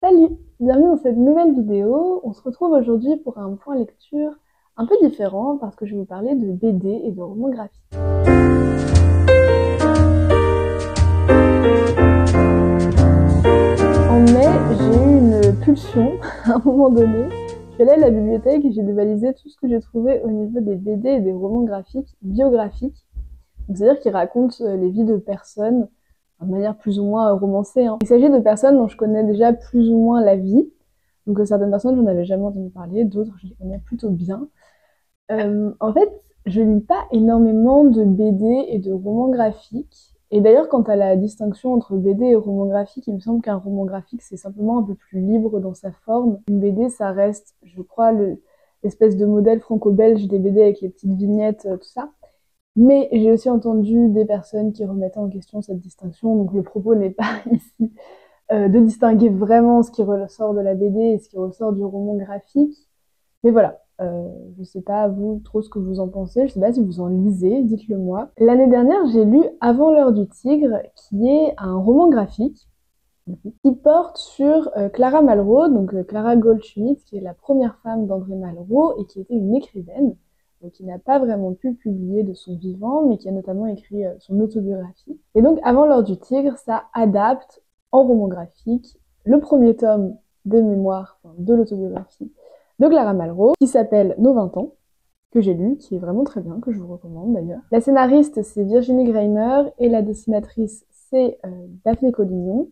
Salut! Bienvenue dans cette nouvelle vidéo. On se retrouve aujourd'hui pour un point lecture un peu différent parce que je vais vous parler de BD et de romans graphiques. En mai, j'ai eu une pulsion à un moment donné. Je suis allée à la bibliothèque et j'ai dévalisé tout ce que j'ai trouvé au niveau des BD et des romans graphiques biographiques. C'est-à-dire qui racontent les vies de personnes de manière plus ou moins romancée. Il s'agit de personnes dont je connais déjà plus ou moins la vie. Donc certaines personnes, j'en avais jamais entendu parler, d'autres, je les connais plutôt bien. En fait, je lis pas énormément de BD et de romans graphiques. Et d'ailleurs, quant à la distinction entre BD et roman graphique, il me semble qu'un roman graphique, c'est simplement un peu plus libre dans sa forme. Une BD, ça reste, je crois, l'espèce de modèle franco-belge des BD avec les petites vignettes, tout ça. Mais j'ai aussi entendu des personnes qui remettaient en question cette distinction, donc le propos n'est pas ici de distinguer vraiment ce qui ressort de la BD et ce qui ressort du roman graphique. Mais voilà, je sais pas vous trop ce que vous en pensez, je sais pas si vous en lisez, dites-le moi. L'année dernière, j'ai lu Avant l'heure du tigre, qui est un roman graphique qui porte sur Clara Malraux, donc Clara Goldschmidt, qui est la première femme d'André Malraux et qui était une écrivaine, qui n'a pas vraiment pu publier de son vivant, mais qui a notamment écrit son autobiographie. Et donc, Avant l'heure du tigre, ça adapte en roman graphique le premier tome des mémoires, de l'autobiographie de Clara Malraux, qui s'appelle Nos 20 ans, que j'ai lu, qui est vraiment très bien, que je vous recommande d'ailleurs. La scénariste, c'est Virginie Greiner, et la dessinatrice, c'est Daphné Collignon.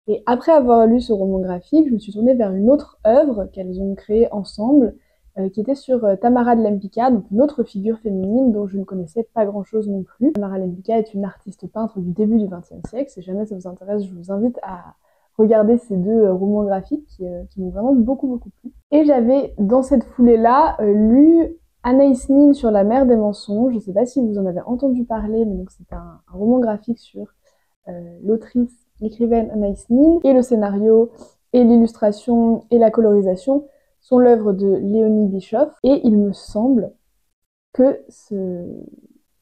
Et après avoir lu ce roman graphique, je me suis tournée vers une autre œuvre qu'elles ont créée ensemble, qui était sur Tamara de Lempicka, donc une autre figure féminine dont je ne connaissais pas grand-chose non plus. Tamara de Lempicka est une artiste peintre du début du XXe siècle. Si jamais ça vous intéresse, je vous invite à regarder ces deux romans graphiques qui m'ont vraiment beaucoup plu. Et j'avais, dans cette foulée-là, lu Anaïs Nin sur la mer des mensonges. Je ne sais pas si vous en avez entendu parler, mais donc c'est un roman graphique sur l'autrice, l'écrivaine Anaïs Nin, et le scénario, et l'illustration, et la colorisation sont l'œuvre de Léonie Bischoff, et il me semble que ce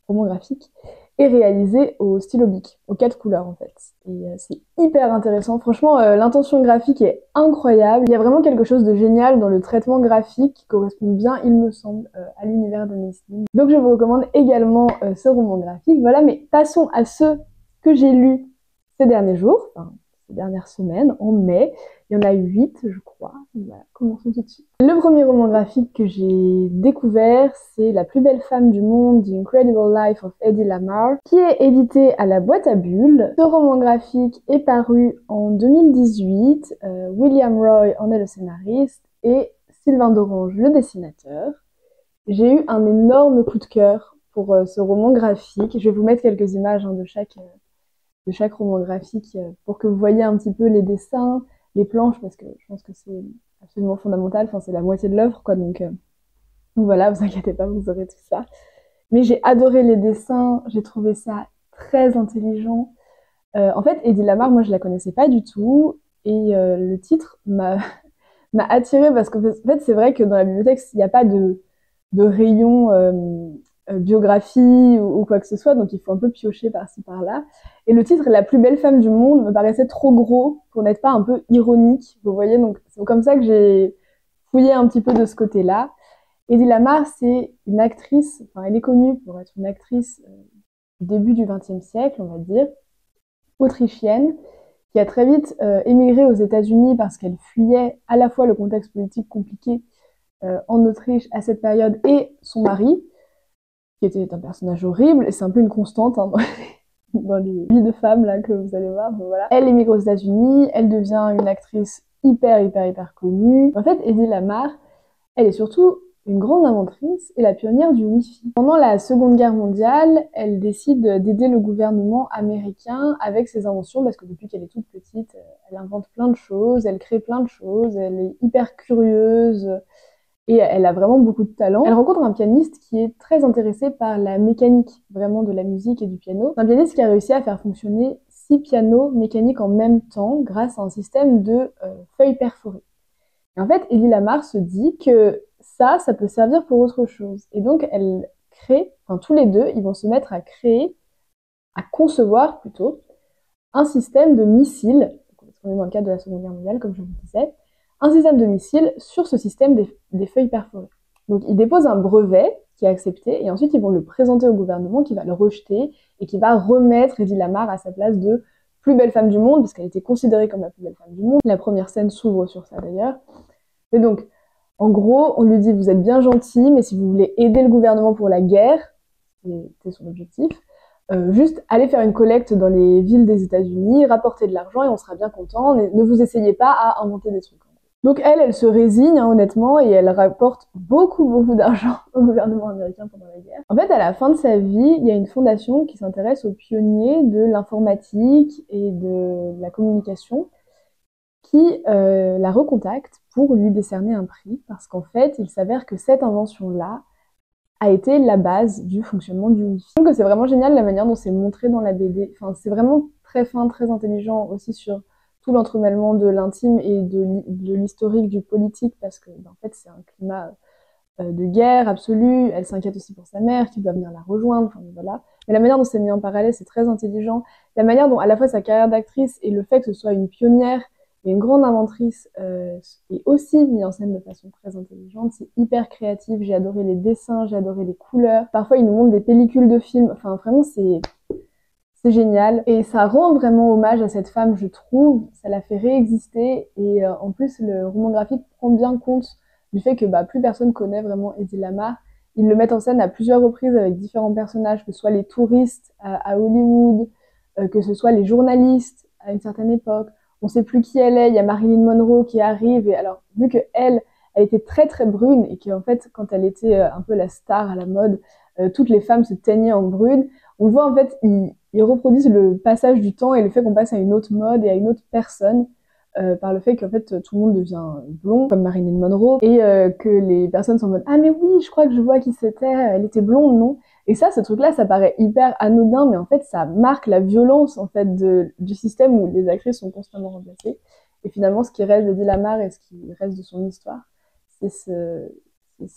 roman graphique est réalisé au stylo bic, aux 4 couleurs en fait. Et c'est hyper intéressant. Franchement, l'intention graphique est incroyable. Il y a vraiment quelque chose de génial dans le traitement graphique qui correspond bien, il me semble, à l'univers d'Anaïs Nin. Donc je vous recommande également ce roman graphique. Voilà, mais passons à ceux que j'ai lus ces derniers jours, enfin, ces dernières semaines, en mai. Il y en a 8, je crois. Voilà, commençons tout de suite. Le premier roman graphique que j'ai découvert, c'est La plus belle femme du monde, The Incredible Life of Eddie Lamar, qui est édité à la boîte à bulles. Ce roman graphique est paru en 2018. William Roy en est le scénariste et Sylvain Dorange le dessinateur. J'ai eu un énorme coup de cœur pour ce roman graphique. Je vais vous mettre quelques images de chaque roman graphique pour que vous voyez un petit peu les dessins, les planches, parce que je pense que c'est absolument fondamental, enfin c'est la moitié de l'œuvre, quoi, donc voilà, vous inquiétez pas, vous aurez tout ça. Mais j'ai adoré les dessins, j'ai trouvé ça très intelligent. En fait, Eddie Lamar, moi je la connaissais pas du tout, et le titre m'a attirée parce qu'en fait c'est vrai que dans la bibliothèque, il n'y a pas de rayon biographie ou quoi que ce soit, donc il faut un peu piocher par-ci par-là. Et le titre La plus belle femme du monde me paraissait trop gros pour n'être pas un peu ironique, vous voyez, donc c'est comme ça que j'ai fouillé un petit peu de ce côté-là. Eddie Lamar, c'est une actrice, enfin elle est connue pour être une actrice du début du XXe siècle, on va dire, autrichienne, qui a très vite émigré aux États-Unis parce qu'elle fuyait à la fois le contexte politique compliqué en Autriche à cette période et son mari, qui était un personnage horrible, et c'est un peu une constante dans les vies de femmes là, que vous allez voir. Donc, voilà. Elle émigre aux États-Unis, elle devient une actrice hyper connue. En fait, Eddie Lamar, elle est surtout une grande inventrice et la pionnière du Wi-Fi. Pendant la Seconde Guerre mondiale, elle décide d'aider le gouvernement américain avec ses inventions, parce que depuis qu'elle est toute petite, elle invente plein de choses, elle crée plein de choses, elle est hyper curieuse, et elle a vraiment beaucoup de talent. Elle rencontre un pianiste qui est très intéressé par la mécanique, vraiment de la musique et du piano. C'est un pianiste qui a réussi à faire fonctionner 6 pianos mécaniques en même temps grâce à un système de feuilles perforées. Et en fait, Eddie Lamar se dit que ça peut servir pour autre chose. Et donc, elle crée, enfin tous les deux, ils vont se mettre à créer, à concevoir plutôt, un système de missiles, on est dans le cadre de la Seconde Guerre mondiale, comme je vous disais, un système de missiles sur ce système des feuilles perforées. Donc ils déposent un brevet qui est accepté, et ensuite ils vont le présenter au gouvernement qui va le rejeter, et qui va remettre Hedy Lamarr à sa place de plus belle femme du monde, parce qu'elle était considérée comme la plus belle femme du monde. La première scène s'ouvre sur ça d'ailleurs. Et donc, en gros, on lui dit, vous êtes bien gentil, mais si vous voulez aider le gouvernement pour la guerre, c'était son objectif, juste allez faire une collecte dans les villes des États-Unis, rapportez de l'argent et on sera bien content, ne vous essayez pas à inventer des trucs. Donc elle se résigne, hein, honnêtement, et elle rapporte beaucoup d'argent au gouvernement américain pendant la guerre. En fait, à la fin de sa vie, il y a une fondation qui s'intéresse aux pionniers de l'informatique et de la communication qui la recontacte pour lui décerner un prix, parce qu'en fait, il s'avère que cette invention-là a été la base du fonctionnement du Wi-Fi. Je trouve que c'est vraiment génial la manière dont c'est montré dans la BD. Enfin, c'est vraiment très fin, très intelligent aussi sur tout l'entremêlement de l'intime et de l'historique du politique, parce que en fait c'est un climat de guerre absolue. Elle s'inquiète aussi pour sa mère qui doit venir la rejoindre, enfin voilà. Mais la manière dont c'est mis en parallèle, c'est très intelligent. La manière dont à la fois sa carrière d'actrice et le fait que ce soit une pionnière et une grande inventrice est aussi mis en scène de façon très intelligente, c'est hyper créatif, j'ai adoré les dessins, j'ai adoré les couleurs. Parfois il nous montre des pellicules de films, enfin vraiment c'est génial, et ça rend vraiment hommage à cette femme, je trouve, ça la fait réexister, et en plus le roman graphique prend bien compte du fait que plus personne connaît vraiment Hedy Lamarr. Ils le mettent en scène à plusieurs reprises avec différents personnages, que ce soit les touristes à Hollywood, que ce soit les journalistes à une certaine époque, on sait plus qui elle est, il y a Marilyn Monroe qui arrive, et alors vu que elle était très brune, et qu'en fait quand elle était un peu la star à la mode, toutes les femmes se teignaient en brune, on le voit en fait, ils reproduisent le passage du temps et le fait qu'on passe à une autre mode et à une autre personne par le fait qu'en fait tout le monde devient blond comme Marilyn Monroe, et que les personnes sont en mode ah mais oui je crois que je vois qui c'était, elle était blonde non, et ça ce truc là ça paraît hyper anodin, mais en fait ça marque la violence en fait du système où les actrices sont constamment remplacées, et finalement ce qui reste d'Hedy Lamarr et ce qui reste de son histoire c'est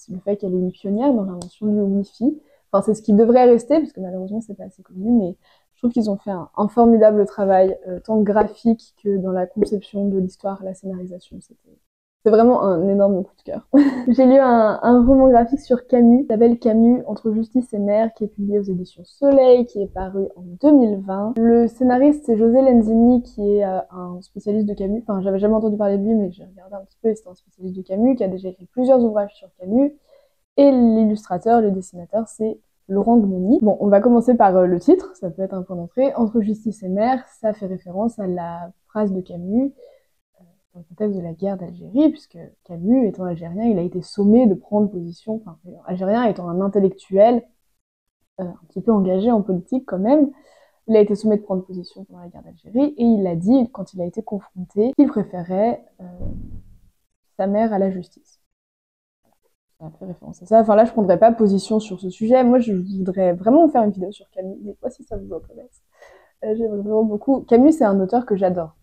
le fait qu'elle est une pionnière dans l'invention du Wi-Fi. Enfin, c'est ce qui devrait rester, parce que malheureusement, c'est pas assez connu, mais je trouve qu'ils ont fait un formidable travail, tant graphique que dans la conception de l'histoire, la scénarisation. C'est vraiment un énorme coup de cœur. J'ai lu un roman graphique sur Camus, qui s'appelle Camus, Entre justice et mer, qui est publié aux éditions Soleil, qui est paru en 2020. Le scénariste, c'est José Lenzini, qui est un spécialiste de Camus. Enfin, j'avais jamais entendu parler de lui, mais j'ai regardé un petit peu, et c'est un spécialiste de Camus, qui a déjà écrit plusieurs ouvrages sur Camus. Et l'illustrateur, le dessinateur, c'est Laurent Gmoni. Bon, on va commencer par le titre, ça peut être un point d'entrée. Entre justice et mer, ça fait référence à la phrase de Camus dans le contexte de la guerre d'Algérie, puisque Camus, étant algérien, il a été sommé de prendre position, enfin, algérien étant un intellectuel un petit peu engagé en politique quand même, il a été sommé de prendre position pendant la guerre d'Algérie, et il a dit, quand il a été confronté, qu'il préférait sa mère à la justice. Ça fait référence à ça. Enfin là, je prendrais pas position sur ce sujet. Moi, je voudrais vraiment faire une vidéo sur Camus. Des fois, si ça vous intéresse. J'aimerais vraiment beaucoup. Camus, c'est un auteur que j'adore.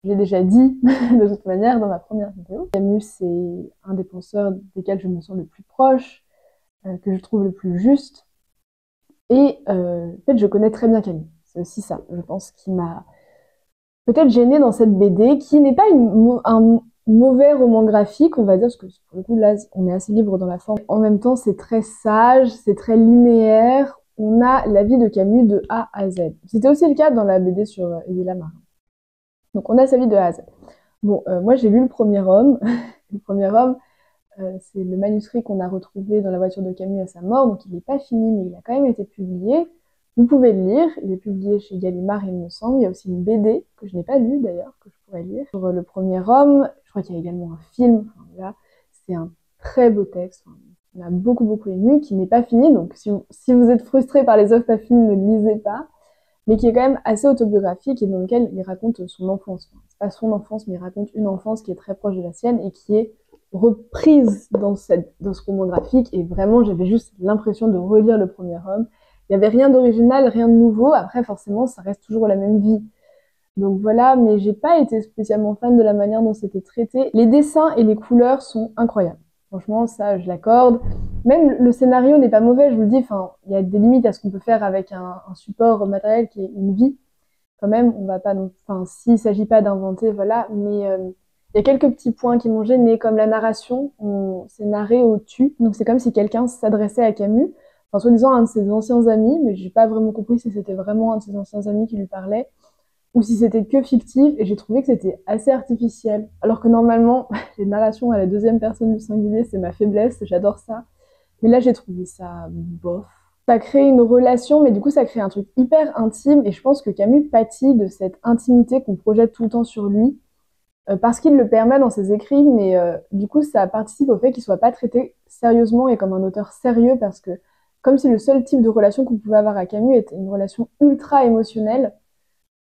J'ai déjà dit, de toute manière, dans ma première vidéo. Camus, c'est un des penseurs desquels je me sens le plus proche, que je trouve le plus juste. Et en fait, je connais très bien Camus. C'est aussi ça, je pense, qui m'a peut-être gênée dans cette BD, qui n'est pas un mauvais roman graphique, on va dire, parce que pour le coup, là, on est assez libre dans la forme. En même temps, c'est très sage, c'est très linéaire. On a la vie de Camus de A à Z. C'était aussi le cas dans la BD sur Hedy Lamarr. Donc, on a sa vie de A à Z. Bon, moi, j'ai lu Le Premier Homme. Le Premier Homme, c'est le manuscrit qu'on a retrouvé dans la voiture de Camus à sa mort. Donc, il n'est pas fini, mais il a quand même été publié. Vous pouvez le lire, il est publié chez Gallimard, il me semble. Il y a aussi une BD, que je n'ai pas lue d'ailleurs, que je pourrais lire, sur Le Premier Homme. Je crois qu'il y a également un film. Enfin, voilà. C'est un très beau texte, qui m'a beaucoup ému, qui n'est pas fini. Donc si vous êtes frustré par les œuvres pas finies, ne le lisez pas. Mais qui est quand même assez autobiographique, et dans lequel il raconte son enfance. Enfin, c'est pas son enfance, mais il raconte une enfance qui est très proche de la sienne, et qui est reprise dans ce roman graphique. Et vraiment, j'avais juste l'impression de relire Le Premier Homme. Il n'y avait rien d'original, rien de nouveau. Après, forcément, ça reste toujours la même vie. Donc voilà, mais j'ai pas été spécialement fan de la manière dont c'était traité. Les dessins et les couleurs sont incroyables. Franchement, ça, je l'accorde. Même le scénario n'est pas mauvais, je vous le dis. Enfin, il y a des limites à ce qu'on peut faire avec un support matériel qui est une vie. quand même, on va pas non, enfin, s'il s'agit pas d'inventer, voilà, mais il y a quelques petits points qui m'ont gênée, comme la narration, c'est narré au tu, donc c'est comme si quelqu'un s'adressait à Camus, enfin, soi-disant un de ses anciens amis, mais j'ai pas vraiment compris si c'était vraiment un de ses anciens amis qui lui parlait, ou si c'était que fictif, et j'ai trouvé que c'était assez artificiel. Alors que normalement, les narrations à la deuxième personne du singulier, c'est ma faiblesse, j'adore ça. Mais là, j'ai trouvé ça bof. Ça crée une relation, mais du coup, ça crée un truc hyper intime, et je pense que Camus pâtit de cette intimité qu'on projette tout le temps sur lui, parce qu'il le permet dans ses écrits, mais du coup, ça participe au fait qu'il soit pas traité sérieusement et comme un auteur sérieux, parce que comme si le seul type de relation qu'on pouvait avoir à Camus était une relation ultra émotionnelle,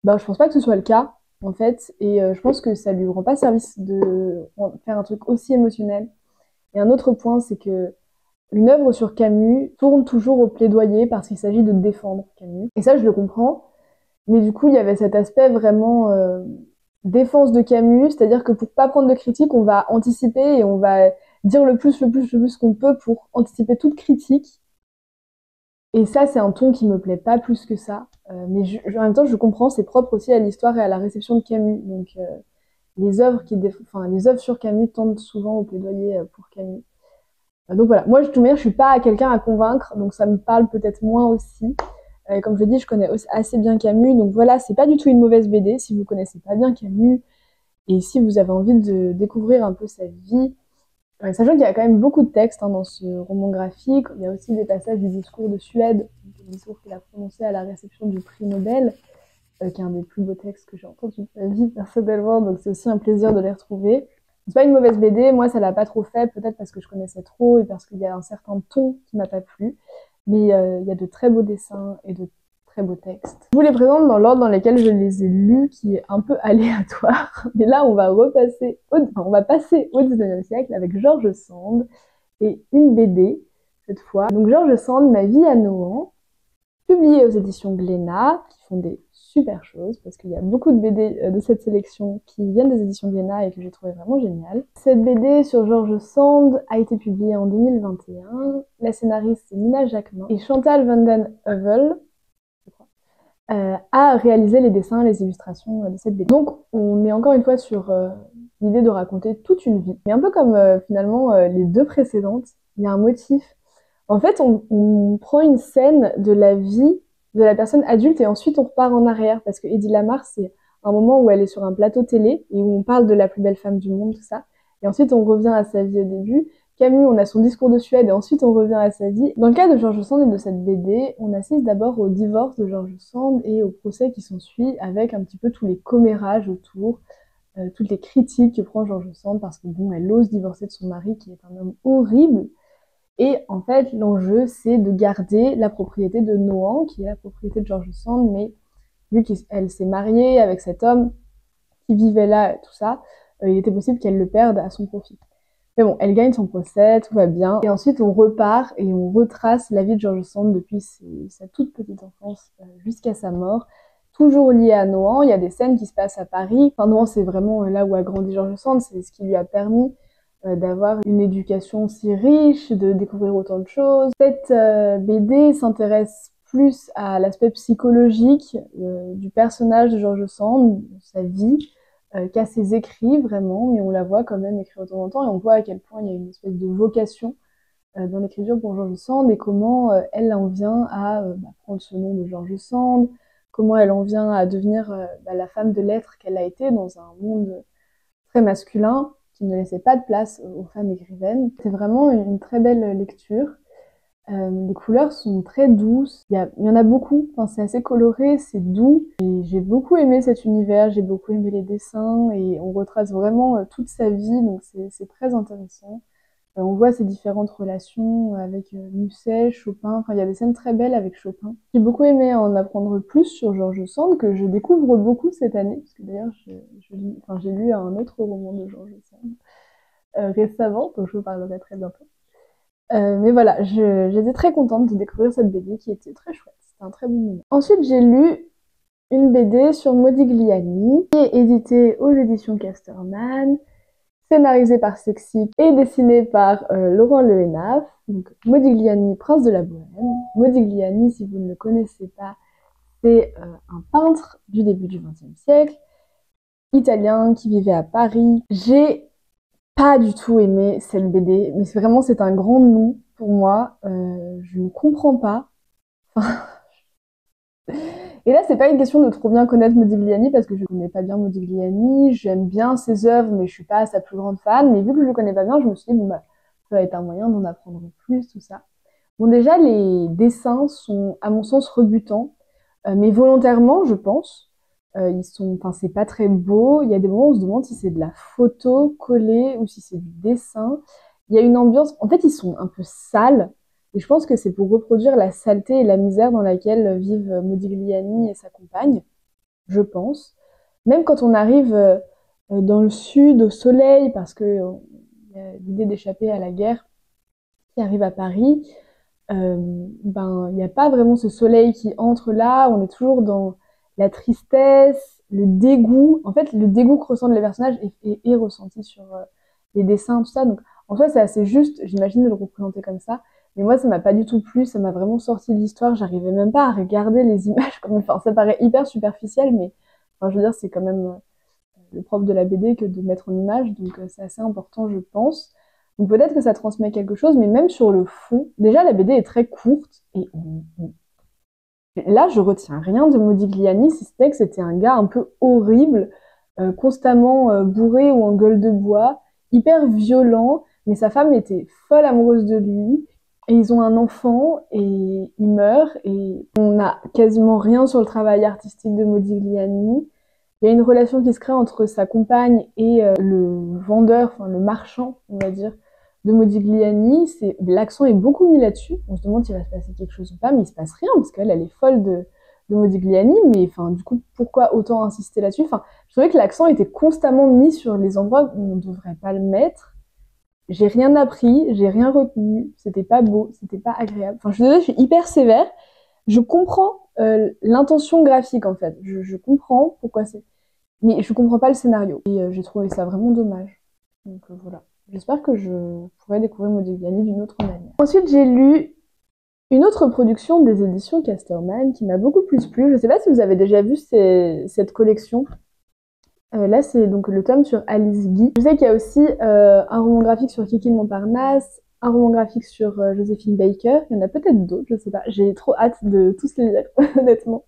ben, je pense pas que ce soit le cas, en fait, et je pense que ça lui rend pas service de faire un truc aussi émotionnel. Et un autre point, c'est que une œuvre sur Camus tourne toujours au plaidoyer parce qu'il s'agit de défendre Camus. Et ça, je le comprends, mais du coup, il y avait cet aspect vraiment défense de Camus, c'est-à-dire que pour pas prendre de critique, on va anticiper et on va dire le plus qu'on peut pour anticiper toute critique. Et ça, c'est un ton qui me plaît pas plus que ça. Mais en même temps, je comprends, c'est propre aussi à l'histoire et à la réception de Camus. Donc, les œuvres les œuvres sur Camus tendent souvent au plaidoyer pour Camus. Donc voilà, moi, de toute manière, je suis pas quelqu'un à convaincre, donc ça me parle peut-être moins aussi. Comme je dis, je connais assez bien Camus, donc voilà, c'est pas du tout une mauvaise BD si vous connaissez pas bien Camus et si vous avez envie de découvrir un peu sa vie. Sachant qu'il y a quand même beaucoup de textes dans ce roman graphique, il y a aussi des passages du discours de Suède, le discours qu'il a prononcé à la réception du prix Nobel, qui est un des plus beaux textes que j'ai entendu de ma vie personnellement, donc c'est aussi un plaisir de les retrouver. C'est pas une mauvaise BD, moi ça l'a pas trop fait, peut-être parce que je connaissais trop et parce qu'il y a un certain ton qui m'a pas plu, mais il y a de très beaux dessins et de très beaux textes. Je vous les présente dans l'ordre dans lequel je les ai lus, qui est un peu aléatoire, mais là on va passer au 19e siècle avec George Sand et une BD cette fois. Donc George Sand, Ma vie à Nohant, publié aux éditions Glénat, qui font des super choses, parce qu'il y a beaucoup de BD de cette sélection qui viennent des éditions Glénat et que j'ai trouvé vraiment génial. Cette BD sur George Sand a été publiée en 2021. La scénariste c'est Nina Jacquemin et Chantal van den Heuvel, je crois, a réalisé les dessins, les illustrations de cette BD. Donc on est encore une fois sur l'idée de raconter toute une vie. Mais un peu comme finalement les deux précédentes, il y a un motif. En fait, on prend une scène de la vie de la personne adulte et ensuite on repart en arrière parce que Hedy Lamarr, c'est un moment où elle est sur un plateau télé et où on parle de la plus belle femme du monde, tout ça. Et ensuite on revient à sa vie au début. Camus, on a son discours de Suède et ensuite on revient à sa vie. Dans le cas de George Sand et de cette BD, on assiste d'abord au divorce de George Sand et au procès qui s'ensuit avec un petit peu tous les commérages autour, toutes les critiques que prend George Sand parce que bon, elle ose divorcer de son mari qui est un homme horrible. Et en fait, l'enjeu, c'est de garder la propriété de Nohant, qui est la propriété de George Sand, mais vu qu'elle s'est mariée avec cet homme qui vivait là, tout ça, il était possible qu'elle le perde à son profit. Mais bon, elle gagne son procès, tout va bien. Et ensuite, on repart et on retrace la vie de George Sand depuis sa toute petite enfance jusqu'à sa mort. Toujours lié à Nohant, il y a des scènes qui se passent à Paris. Enfin, Nohant, c'est vraiment là où a grandi George Sand, c'est ce qui lui a permis d'avoir une éducation si riche, de découvrir autant de choses. Cette BD s'intéresse plus à l'aspect psychologique du personnage de George Sand, sa vie, qu'à ses écrits vraiment, mais on la voit quand même écrire de temps en temps et on voit à quel point il y a une espèce de vocation dans l'écriture pour George Sand et comment elle en vient à prendre ce nom de George Sand, comment elle en vient à devenir la femme de lettres qu'elle a été dans un monde très masculin qui ne laissait pas de place aux femmes écrivaines. C'est vraiment une très belle lecture. Les couleurs sont très douces, il y en a beaucoup, enfin, c'est assez coloré, c'est doux. J'ai beaucoup aimé cet univers, j'ai beaucoup aimé les dessins et on retrace vraiment toute sa vie, donc c'est très intéressant. On voit ses différentes relations avec Musset, Chopin, enfin il y a des scènes très belles avec Chopin. J'ai beaucoup aimé en apprendre plus sur George Sand, que je découvre beaucoup cette année, parce que d'ailleurs j'ai lu un autre roman de George Sand récemment, dont je vous parlerai très bientôt. Mais voilà, j'étais très contente de découvrir cette BD qui était très chouette, c'était un très bon moment. Ensuite j'ai lu une BD sur Modigliani, qui est éditée aux éditions Casterman, scénarisée par Sexy et dessinée par Laurent Le Hénaff. Donc Modigliani, Prince de la Bohème. Modigliani, si vous ne le connaissez pas, C'est un peintre du début du XXe siècle, italien, qui vivait à Paris. J'ai pas du tout aimé cette BD, mais c'est un grand non pour moi. Je ne comprends pas. Enfin, et là, c'est pas une question de trop bien connaître Modigliani, parce que je connais pas bien Modigliani. J'aime bien ses œuvres, mais je suis pas sa plus grande fan. Mais vu que je le connais pas bien, je me suis dit, bon bah, ça va être un moyen d'en apprendre plus, tout ça. Bon, déjà, les dessins sont, à mon sens, rebutants, mais volontairement, je pense. Enfin, c'est pas très beau. Il y a des moments où on se demande si c'est de la photo collée ou si c'est du dessin. Il y a une ambiance. En fait, ils sont un peu sales. Et je pense que c'est pour reproduire la saleté et la misère dans laquelle vivent Modigliani et sa compagne, je pense. Même quand on arrive dans le sud, au soleil, parce que y a l'idée d'échapper à la guerre qui arrive à Paris, il n'y a pas vraiment ce soleil qui entre là. On est toujours dans la tristesse, le dégoût. En fait, le dégoût que ressentent les personnages est ressenti sur les dessins, tout ça. Donc, en soi, c'est assez juste, j'imagine, de le représenter comme ça. Mais moi, ça m'a pas du tout plu, ça m'a vraiment sorti de l'histoire. J'arrivais même pas à regarder les images. Enfin, ça paraît hyper superficiel, mais enfin, je veux dire, c'est quand même le propre de la BD que de mettre en image, donc c'est assez important, je pense. Donc peut-être que ça transmet quelque chose, mais même sur le fond, déjà la BD est très courte, et là je retiens rien de Modigliani, si ce n'est que c'était un gars un peu horrible, constamment bourré ou en gueule de bois, hyper violent, mais sa femme était folle amoureuse de lui, et ils ont un enfant, et il meurt, et on n'a quasiment rien sur le travail artistique de Modigliani. Il y a une relation qui se crée entre sa compagne et le vendeur, enfin le marchand, on va dire, de Modigliani. L'accent est beaucoup mis là-dessus. On se demande s'il va se passer quelque chose ou pas, mais il se passe rien, parce qu'elle, elle est folle de Modigliani. Mais enfin, du coup, pourquoi autant insister là-dessus? Enfin, je trouvais que l'accent était constamment mis sur les endroits où on ne devrait pas le mettre. J'ai rien appris, j'ai rien retenu. C'était pas beau, c'était pas agréable. Enfin, je suis désolée, je suis hyper sévère. Je comprends l'intention graphique, en fait. Je comprends pourquoi c'est. Mais je comprends pas le scénario. Et j'ai trouvé ça vraiment dommage. Donc voilà. J'espère que je pourrai découvrir Modigliani d'une autre manière. Ensuite, j'ai lu une autre production des éditions Casterman qui m'a beaucoup plus plu. Je sais pas si vous avez déjà vu cette collection. Là, c'est donc le tome sur Alice Guy. Je sais qu'il y a aussi un roman graphique sur Kiki de Montparnasse, un roman graphique sur Joséphine Baker. Il y en a peut-être d'autres, je sais pas. J'ai trop hâte de tous les lire, honnêtement.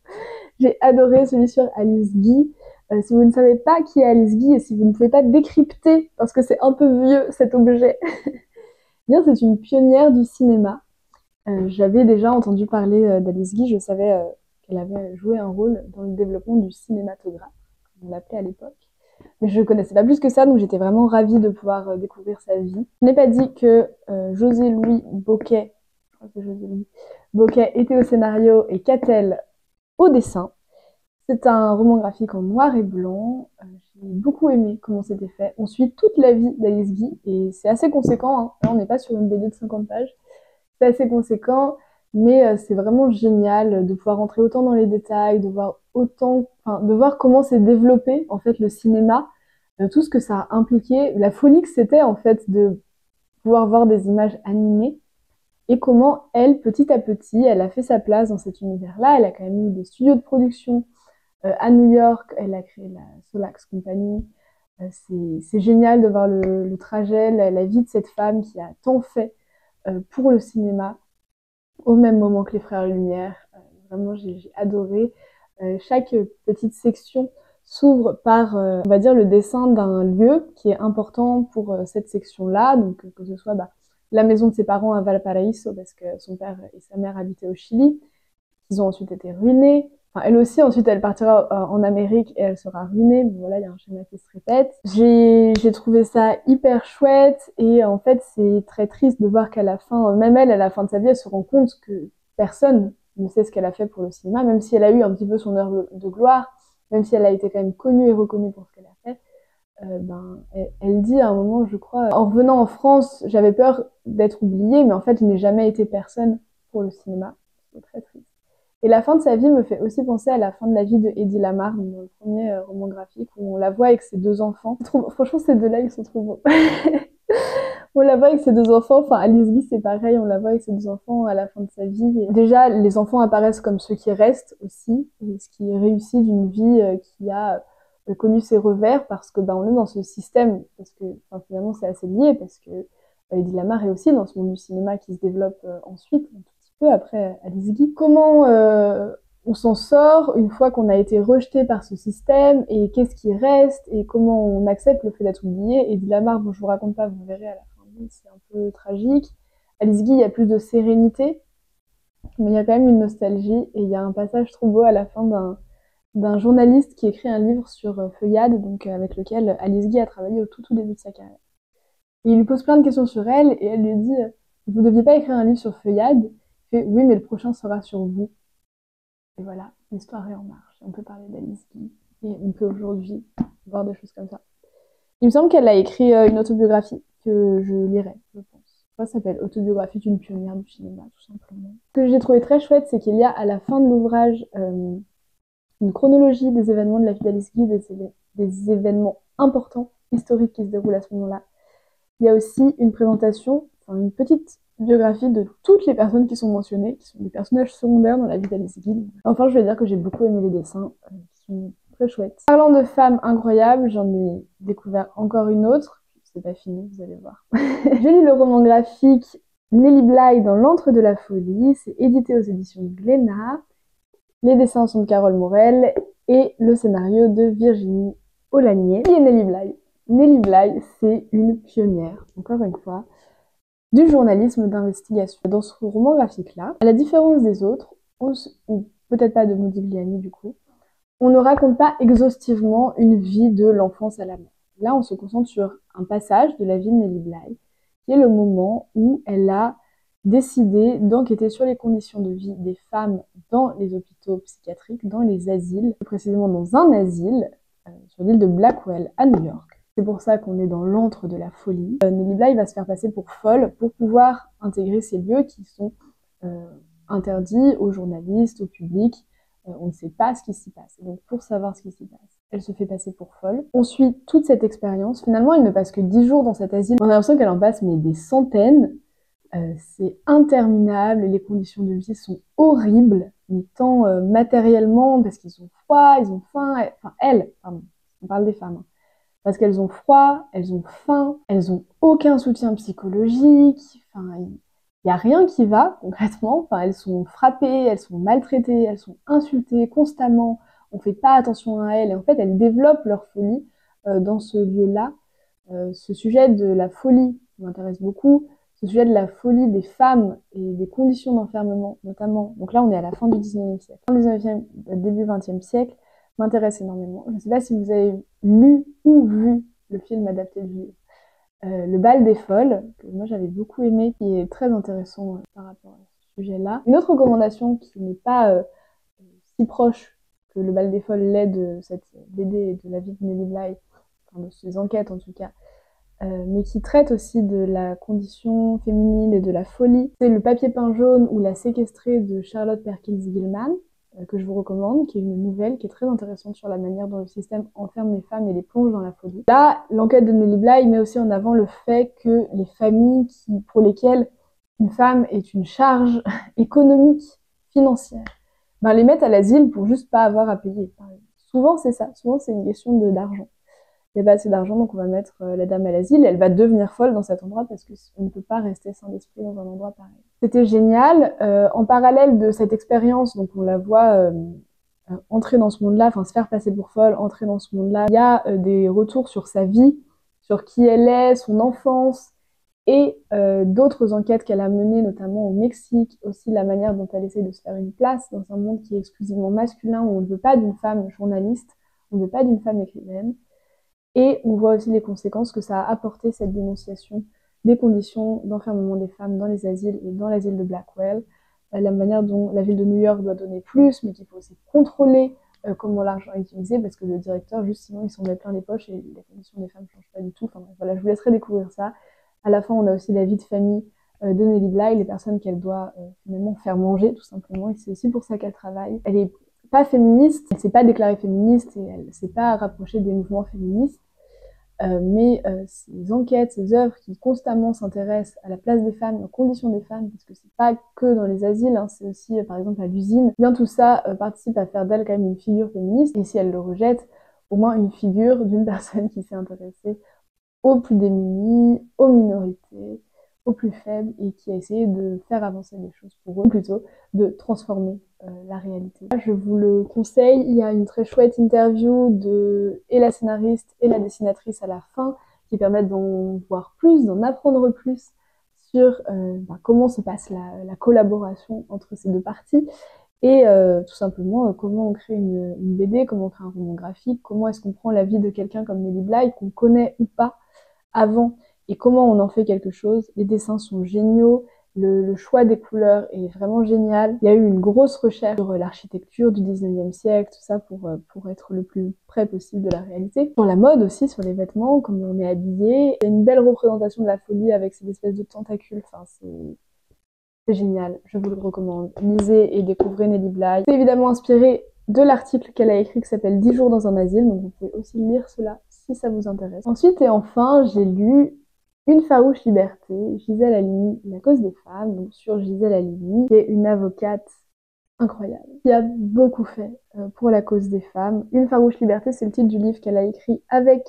J'ai adoré celui sur Alice Guy. Si vous ne savez pas qui est Alice Guy et si vous ne pouvez pas décrypter, parce que c'est un peu vieux cet objet, bien c'est une pionnière du cinéma. J'avais déjà entendu parler d'Alice Guy, je savais qu'elle avait joué un rôle dans le développement du cinématographe, comme on l'appelait à l'époque. Mais je ne connaissais pas plus que ça, donc j'étais vraiment ravie de pouvoir découvrir sa vie. Je n'ai pas dit que José-Louis Bocquet, je crois que c'est José-Louis Bocquet, était au scénario et Catel au dessin. C'est un roman graphique en noir et blanc. J'ai beaucoup aimé comment c'était fait. On suit toute la vie d'Alice Guy et c'est assez conséquent. Hein. Là, on n'est pas sur une BD de 50 pages. C'est assez conséquent, mais c'est vraiment génial de pouvoir rentrer autant dans les détails, de voir comment s'est développé en fait le cinéma, tout ce que ça a impliqué, la folie que c'était en fait de pouvoir voir des images animées. Et comment elle, petit à petit, elle a fait sa place dans cet univers-là. Elle a quand même eu des studios de production à New York. Elle a créé la Solax Company. C'est génial de voir le trajet, la vie de cette femme qui a tant fait pour le cinéma, au même moment que les Frères Lumière. Vraiment, j'ai adoré. Chaque petite section s'ouvre par, on va dire, le dessin d'un lieu qui est important pour cette section-là. Donc, que ce soit la maison de ses parents à Valparaiso, parce que son père et sa mère habitaient au Chili. Ils ont ensuite été ruinés. Enfin, elle aussi, ensuite, elle partira en Amérique et elle sera ruinée. Mais voilà, il y a un schéma qui se répète. J'ai trouvé ça hyper chouette. Et en fait, c'est très triste de voir qu'à la fin, même elle, à la fin de sa vie, elle se rend compte que personne ne sait ce qu'elle a fait pour le cinéma, même si elle a eu un petit peu son heure de gloire, même si elle a été quand même connue et reconnue pour ce qu'elle a fait. Elle dit à un moment, je crois, en revenant en France, j'avais peur d'être oubliée, mais en fait, je n'ai jamais été personne pour le cinéma. C'est très triste. Et la fin de sa vie me fait aussi penser à la fin de la vie de Hedy Lamarr, dans le premier roman graphique, où on la voit avec ses deux enfants. Franchement, ces deux-là, ils sont trop beaux. On la voit avec ses 2 enfants, enfin Alice Guy c'est pareil, on la voit avec ses 2 enfants à la fin de sa vie. Et déjà, les enfants apparaissent comme ceux qui restent aussi, et ce qui est réussi d'une vie qui a connu ses revers, parce que on est dans ce système, parce que finalement c'est assez lié, parce que Eddie Lamar est aussi dans ce monde du cinéma qui se développe ensuite, un tout petit peu après Alice Guy. Comment on s'en sort une fois qu'on a été rejeté par ce système, et qu'est-ce qui reste, et comment on accepte le fait d'être oublié. Eddie Lamar, bon je vous raconte pas, vous verrez à la fin, c'est un peu tragique. Alice Guy, il y a plus de sérénité, mais il y a quand même une nostalgie, et il y a un passage trop beau à la fin d'un journaliste qui écrit un livre sur Feuillade, donc avec lequel Alice Guy a travaillé au tout début de sa carrière. Et il lui pose plein de questions sur elle, et elle lui dit vous deviez pas écrire un livre sur Feuillade. Il fait oui, mais le prochain sera sur vous. Et voilà, l'histoire est en marche. On peut parler d'Alice Guy, et on peut aujourd'hui voir des choses comme ça. Il me semble qu'elle a écrit une autobiographie que je lirai, je pense. Ça s'appelle Autobiographie d'une pionnière du cinéma, tout simplement. Ce que j'ai trouvé très chouette, c'est qu'il y a à la fin de l'ouvrage une chronologie des événements de la vie d'Alice Guy, des événements importants, historiques qui se déroulent à ce moment-là. Il y a aussi une présentation, une petite biographie de toutes les personnes qui sont mentionnées, qui sont des personnages secondaires dans la vie d'Alice Guy. Enfin, je vais dire que j'ai beaucoup aimé les dessins, qui sont très chouettes. Parlant de femmes incroyables, j'en ai découvert encore une autre. C'est pas fini, vous allez voir. J'ai lu le roman graphique Nelly Bly dans l'antre de la folie. C'est édité aux éditions Glénat. Les dessins sont de Carole Morel et le scénario de Virginie Aulagnier. Qui est Nelly Bly? Nelly Bly, c'est une pionnière, encore une fois, du journalisme d'investigation. Dans ce roman graphique-là, à la différence des autres, ou peut-être pas de Modigliani du coup, on ne raconte pas exhaustivement une vie de l'enfance à la mort. Là, on se concentre sur un passage de la vie de Nelly Bly, qui est le moment où elle a décidé d'enquêter sur les conditions de vie des femmes dans les hôpitaux psychiatriques, dans les asiles, précisément dans un asile sur l'île de Blackwell à New York. C'est pour ça qu'on est dans l'antre de la folie. Nelly Bly va se faire passer pour folle pour pouvoir intégrer ces lieux qui sont interdits aux journalistes, au public. On ne sait pas ce qui s'y passe. Et donc pour savoir ce qui s'y passe, elle se fait passer pour folle. On suit toute cette expérience. Finalement, elle ne passe que 10 jours dans cet asile. On a l'impression qu'elle en passe mais des centaines. C'est interminable, les conditions de vie sont horribles, mais tant matériellement, parce qu'ils ont froid, ils ont faim, pardon, on parle des femmes, hein. Parce qu'elles ont froid, elles ont faim, elles ont aucun soutien psychologique, il n'y a rien qui va concrètement, elles sont frappées, elles sont maltraitées, elles sont insultées constamment, on fait pas attention à elles, et en fait elles développent leur folie dans ce lieu-là. Ce sujet de la folie m'intéresse beaucoup, ce sujet de la folie des femmes et des conditions d'enfermement notamment, donc là on est à la fin du 19e siècle, fin du 19e, début 20e siècle, m'intéresse énormément. Je ne sais pas si vous avez lu ou vu le film adapté du livre. Le bal des folles, que moi j'avais beaucoup aimé, qui est très intéressant par rapport à ce sujet-là. Une autre recommandation qui n'est pas si proche que le bal des folles l'est de cette BD et de la vie de Nelly Bly, enfin de ses enquêtes en tout cas, mais qui traite aussi de la condition féminine et de la folie. C'est Le papier peint jaune ou La séquestrée de Charlotte Perkins Gilman, que je vous recommande, qui est une nouvelle qui est très intéressante sur la manière dont le système enferme les femmes et les plonge dans la folie. Là, l'enquête de Nelly Bly met aussi en avant le fait que les familles pour lesquelles une femme est une charge économique, financière, les mettent à l'asile pour juste pas avoir à payer. Souvent c'est ça, souvent c'est une question d'argent. Il n'y a pas assez d'argent, donc on va mettre la dame à l'asile, et elle va devenir folle dans cet endroit parce qu'on ne peut pas rester sain d'esprit dans un endroit pareil. C'était génial. En parallèle de cette expérience, donc on la voit entrer dans ce monde-là, se faire passer pour folle, entrer dans ce monde-là. Il y a des retours sur sa vie, sur qui elle est, son enfance, et d'autres enquêtes qu'elle a menées, notamment au Mexique, aussi la manière dont elle essaie de se faire une place dans un monde qui est exclusivement masculin, où on ne veut pas d'une femme journaliste, on ne veut pas d'une femme écrivaine. Et on voit aussi les conséquences que ça a apporté, cette dénonciation des conditions d'enfermement des femmes dans les asiles et dans l'asile de Blackwell, la manière dont la ville de New York doit donner plus, mais qu'il faut aussi contrôler comment l'argent est utilisé, parce que le directeur, juste sinon, il s'en met plein les poches et les conditions des femmes ne changent pas du tout. Voilà, je vous laisserai découvrir ça. À la fin, on a aussi la vie de famille de Nelly Bly, les personnes qu'elle doit finalement faire manger, tout simplement, et c'est aussi pour ça qu'elle travaille. Elle est pas féministe, elle s'est pas déclarée féministe et elle s'est pas rapprochée des mouvements féministes, ces enquêtes, ces œuvres qui constamment s'intéressent à la place des femmes, aux conditions des femmes, parce que c'est pas que dans les asiles, hein, c'est aussi par exemple à l'usine, bien tout ça participe à faire d'elle quand même une figure féministe, et si elle le rejette, au moins une figure d'une personne qui s'est intéressée aux plus démunis, aux minorités, aux plus faibles, et qui a essayé de faire avancer les choses pour eux, plutôt de transformer la réalité. Je vous le conseille, il y a une très chouette interview de et la scénariste et la dessinatrice à la fin, qui permettent d'en voir plus, d'en apprendre plus sur comment se passe la collaboration entre ces deux parties, et tout simplement comment on crée une BD, comment on crée un roman graphique, comment est-ce qu'on prend la vie de quelqu'un comme Nelly Bly, qu'on connaît ou pas avant, et comment on en fait quelque chose. Les dessins sont géniaux, le choix des couleurs est vraiment génial. Il y a eu une grosse recherche sur l'architecture du 19e siècle, tout ça pour être le plus près possible de la réalité. Sur la mode aussi, sur les vêtements, comment on est habillé. Il y a une belle représentation de la folie avec ces espèces de tentacules, enfin c'est génial, je vous le recommande. Lisez et découvrez Nelly Bly. C'est évidemment inspiré de l'article qu'elle a écrit qui s'appelle 10 jours dans un asile, donc vous pouvez aussi lire cela si ça vous intéresse. Ensuite et enfin, j'ai lu Une farouche liberté, Gisèle Halimi, La cause des femmes, donc sur Gisèle Halimi, qui est une avocate incroyable, qui a beaucoup fait pour la cause des femmes. Une farouche liberté, c'est le titre du livre qu'elle a écrit avec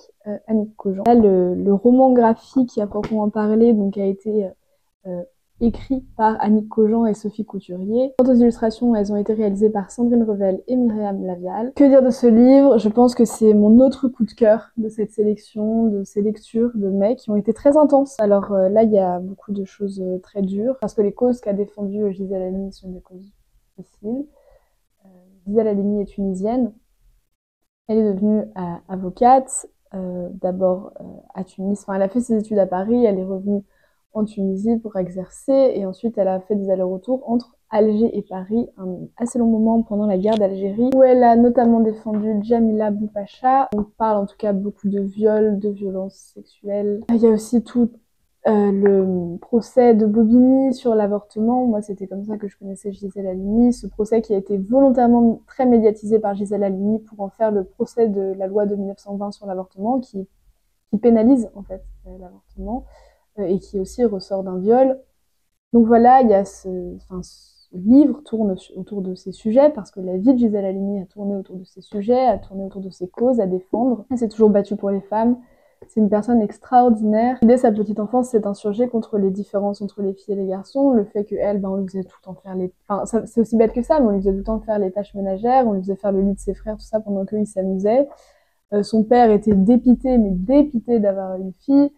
Annick Cogent. Là, le roman graphique à proprement parler, donc a été écrit par Annick Cogent et Sophie Couturier. Quant aux illustrations, elles ont été réalisées par Sandrine Revel et Myriam Lavial. Que dire de ce livre? Je pense que c'est mon autre coup de cœur de cette sélection, de ces lectures de mai qui ont été très intenses. Alors là, il y a beaucoup de choses très dures, parce que les causes qu'a défendues Gisèle Halimi sont des causes difficiles. Gisèle Halimi est tunisienne. Elle est devenue avocate, d'abord à Tunis. Enfin, elle a fait ses études à Paris, elle est revenue en Tunisie pour exercer, et ensuite elle a fait des allers-retours entre Alger et Paris, un assez long moment pendant la guerre d'Algérie, où elle a notamment défendu Djamila Boupacha. On parle en tout cas beaucoup de viols, de violences sexuelles. Il y a aussi tout le procès de Bobigny sur l'avortement. Moi, c'était comme ça que je connaissais Gisèle Halimi. Ce procès qui a été volontairement très médiatisé par Gisèle Halimi pour en faire le procès de la loi de 1920 sur l'avortement, qui pénalise en fait l'avortement, et qui aussi ressort d'un viol. Donc voilà, il y a ce livre tourne autour de ces sujets, parce que la vie de Gisèle Halimi a tourné autour de ces sujets, a tourné autour de ces causes à défendre. Elle s'est toujours battue pour les femmes. C'est une personne extraordinaire. Dès sa petite enfance, s'est insurgée contre les différences entre les filles et les garçons, le fait qu'elle, on lui faisait tout le temps faire les... Enfin, c'est aussi bête que ça, mais on lui faisait tout le temps faire les tâches ménagères, on lui faisait faire le lit de ses frères, tout ça, pendant qu'il s'amusait. Son père était dépité, mais dépité d'avoir une fille.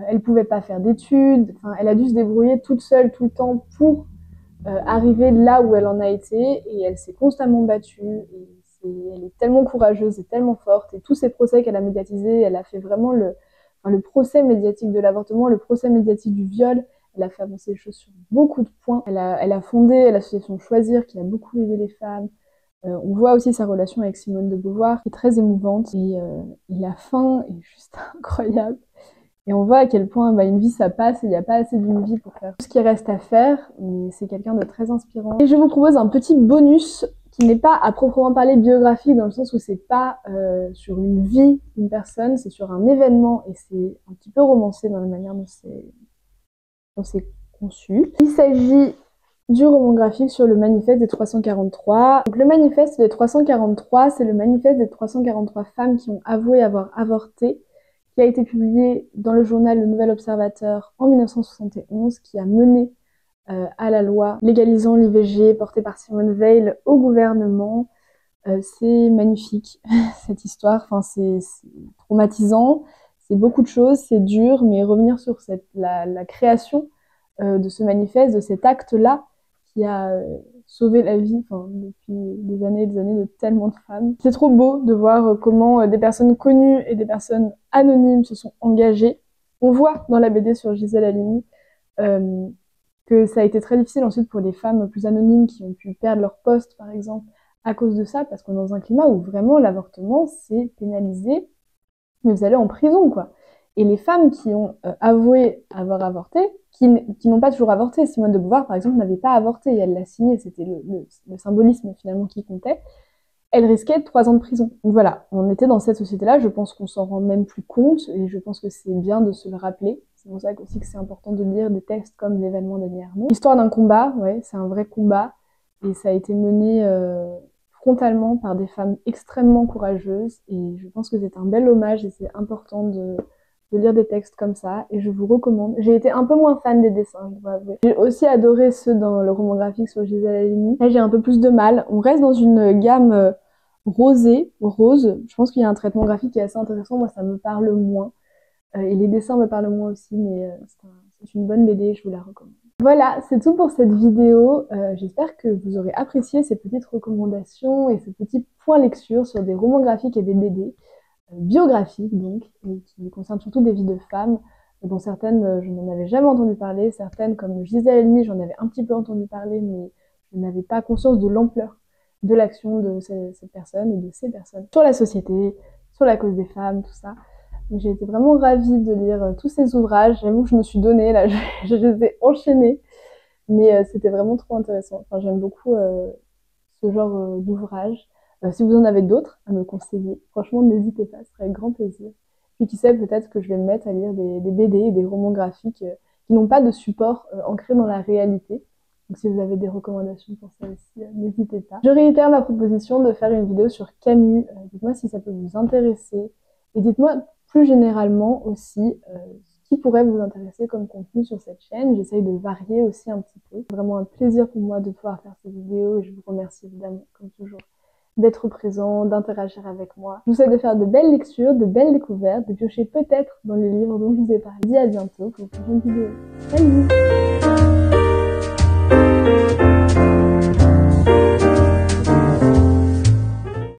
Elle pouvait pas faire d'études. Enfin, elle a dû se débrouiller toute seule, tout le temps, pour arriver là où elle en a été, et elle s'est constamment battue. Elle est tellement courageuse et tellement forte, et tous ces procès qu'elle a médiatisés, elle a fait vraiment le procès médiatique de l'avortement, le procès médiatique du viol. Elle a fait avancer les choses sur beaucoup de points. Elle a fondé l'association Choisir, qui a beaucoup aidé les femmes. On voit aussi sa relation avec Simone de Beauvoir, qui est très émouvante, et la fin est juste incroyable. Et on voit à quel point une vie ça passe, et il n'y a pas assez d'une vie pour faire tout ce qui reste à faire, mais c'est quelqu'un de très inspirant. Et je vous propose un petit bonus qui n'est pas à proprement parler biographique, dans le sens où c'est pas sur une vie d'une personne, c'est sur un événement, et c'est un petit peu romancé dans la manière dont c'est conçu. Il s'agit du roman graphique sur le manifeste des 343. Donc le manifeste des 343, c'est le manifeste des 343 femmes qui ont avoué avoir avorté, qui a été publié dans le journal Le Nouvel Observateur en 1971, qui a mené à la loi légalisant l'IVG portée par Simone Veil au gouvernement. C'est magnifique, cette histoire. Enfin, c'est traumatisant, c'est beaucoup de choses, c'est dur, mais revenir sur la création de ce manifeste, de cet acte-là, qui a sauvé la vie depuis des années et des années de tellement de femmes. C'est trop beau de voir comment des personnes connues et des personnes anonymes se sont engagées. On voit dans la BD sur Gisèle Halimi que ça a été très difficile ensuite pour les femmes plus anonymes qui ont pu perdre leur poste, par exemple, à cause de ça, parce qu'on est dans un climat où vraiment l'avortement, c'est pénalisé, mais vous allez en prison, quoi. Et les femmes qui ont avoué avoir avorté, qui n'ont pas toujours avorté. Simone de Beauvoir, par exemple, n'avait pas avorté, et elle l'a signé, c'était le symbolisme finalement qui comptait. elle risquait 3 ans de prison. Donc voilà, on était dans cette société-là, je pense qu'on s'en rend même plus compte, et je pense que c'est bien de se le rappeler. C'est pour ça aussi que c'est important de lire des textes comme L'événement d'Annie Ernaux. L'histoire d'un combat, ouais, c'est un vrai combat, et ça a été mené frontalement par des femmes extrêmement courageuses, et je pense que c'est un bel hommage, et c'est important de lire des textes comme ça, et je vous recommande. J'ai été un peu moins fan des dessins, je dois avouer. J'ai aussi adoré ceux dans le roman graphique sur Gisèle Halimi. Là, j'ai un peu plus de mal. On reste dans une gamme rose. Je pense qu'il y a un traitement graphique qui est assez intéressant. Moi, ça me parle moins. Et les dessins me parlent moins aussi, mais c'est une bonne BD, je vous la recommande. Voilà, c'est tout pour cette vidéo. J'espère que vous aurez apprécié ces petites recommandations et ces petits points lecture sur des romans graphiques et des BD. Biographiques donc, et qui concernent surtout des vies de femmes, dont certaines je n'en avais jamais entendu parler, certaines comme Gisèle Halimi j'en avais un petit peu entendu parler, mais je n'avais pas conscience de l'ampleur de l'action de cette personne et de ces personnes sur la société, sur la cause des femmes, tout ça. Donc j'ai été vraiment ravie de lire tous ces ouvrages. J'avoue que je me suis donnée, là, je les ai enchaînés, mais c'était vraiment trop intéressant. Enfin, j'aime beaucoup ce genre d'ouvrage. Si vous en avez d'autres à me conseiller, franchement, n'hésitez pas, ce serait avec grand plaisir. Puis qui sait, peut-être que je vais me mettre à lire des BD et des romans graphiques qui n'ont pas de support ancré dans la réalité. Donc si vous avez des recommandations pour ça aussi, n'hésitez pas. Je réitère ma proposition de faire une vidéo sur Camus. Dites-moi si ça peut vous intéresser. Et dites-moi plus généralement aussi ce qui pourrait vous intéresser comme contenu sur cette chaîne. J'essaye de varier aussi un petit peu. C'est vraiment un plaisir pour moi de pouvoir faire ces vidéos et je vous remercie évidemment, comme toujours, d'être présent, d'interagir avec moi. Je vous souhaite de faire de belles lectures, de belles découvertes, de piocher peut-être dans les livres dont je vous ai parlé. Je vous dis à bientôt pour une prochaine vidéo. Salut!